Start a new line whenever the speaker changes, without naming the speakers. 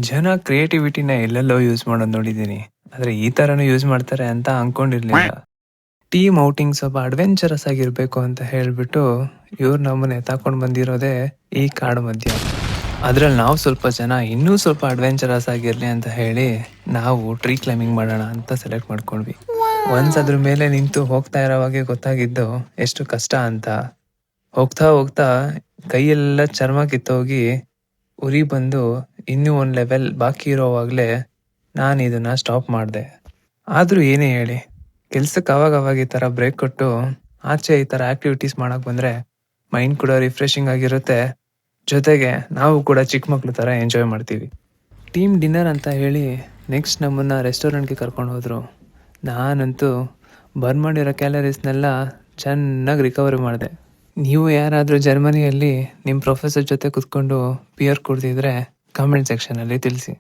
ಜನ ಕ್ರಿಯೇಟಿವಿಟಿನ ಎಲ್ಲೆಲ್ಲೋ ಯೂಸ್ ಮಾಡೋದು ನೋಡಿದ್ದೀನಿ, ಆದ್ರೆ ಈ ತರನು ಯೂಸ್ ಮಾಡ್ತಾರೆ ಅಂತ ಅನ್ಕೊಂಡಿರ್ಲಿಲ್ಲ. ಟೀಮ್ ಔಟಿಂಗ್ ಸ್ವಲ್ಪ ಅಡ್ವೆಂಚರಸ್ ಆಗಿರ್ಬೇಕು ಅಂತ ಹೇಳ್ಬಿಟ್ಟು ಇವ್ರು ನಮ್ಮನ್ನ ಎತ್ತಾಕೊಂಡು ಬಂದಿರೋದೇ ಈ ಕಾಡು ಮಧ್ಯ. ಅದ್ರಲ್ಲಿ ನಾವು ಸ್ವಲ್ಪ ಜನ ಇನ್ನೂ ಸ್ವಲ್ಪ ಅಡ್ವೆಂಚರಸ್ ಆಗಿರ್ಲಿ ಅಂತ ಹೇಳಿ ನಾವು ಟ್ರೀ ಕ್ಲೈಂಬಿಂಗ್ ಮಾಡೋಣ ಅಂತ ಸೆಲೆಕ್ಟ್ ಮಾಡ್ಕೊಂಡ್ವಿ. ಒನ್ಸ್ ಅದ್ರ ಮೇಲೆ ನಿಂತು ಹೋಗ್ತಾ ಇರೋವಾಗೆ ಗೊತ್ತಾಗಿದ್ದು ಎಷ್ಟು ಕಷ್ಟ ಅಂತ. ಹೋಗ್ತಾ ಹೋಗ್ತಾ ಕೈಯೆಲ್ಲ ಚರ್ಮ ಕಿತ್ತೋಗಿ ಉರಿ ಬಂದು ಇನ್ನೂ ಒಂದು ಲೆವೆಲ್ ಬಾಕಿ ಇರೋವಾಗಲೇ ನಾನು ಇದನ್ನ ಸ್ಟಾಪ್ ಮಾಡಿದೆ. ಆದರೂ ಏನೇ ಹೇಳಿ, ಕೆಲ್ಸಕ್ಕೆ ಅವಾಗ ಈ ಥರ ಬ್ರೇಕ್ ಕೊಟ್ಟು ಆಚೆ ಈ ಥರ ಆಕ್ಟಿವಿಟೀಸ್ ಮಾಡಕ್ಕೆ ಬಂದರೆ ಮೈಂಡ್ ಕೂಡ ರಿಫ್ರೆಶಿಂಗ್ ಆಗಿರುತ್ತೆ. ಜೊತೆಗೆ ನಾವು ಕೂಡ ಚಿಕ್ಕ ಮಕ್ಳು ಥರ ಎಂಜಾಯ್ ಮಾಡ್ತೀವಿ. ಟೀಮ್ ಡಿನ್ನರ್ ಅಂತ ಹೇಳಿ ನೆಕ್ಸ್ಟ್ ನಮ್ಮನ್ನು ರೆಸ್ಟೋರೆಂಟ್ಗೆ ಕರ್ಕೊಂಡು ಹೋದರು. ನಾನಂತೂ ಬರ್ನ್ ಮಾಡಿರೋ ಕ್ಯಾಲರೀಸ್ನೆಲ್ಲ ಚೆನ್ನಾಗಿ ರಿಕವರಿ ಮಾಡಿದೆ. ನೀವು ಯಾರಾದರೂ ಜರ್ಮನಿಯಲ್ಲಿ ನಿಮ್ಮ ಪ್ರೊಫೆಸರ್ ಜೊತೆ ಕೂತ್ಕೊಂಡು ಬಿಯರ್ ಕುಡ್ದಿದ್ರೆ ಕಮೆಂಟ್ ಸೆಕ್ಷನಲ್ಲಿ ತಿಳಿಸಿ.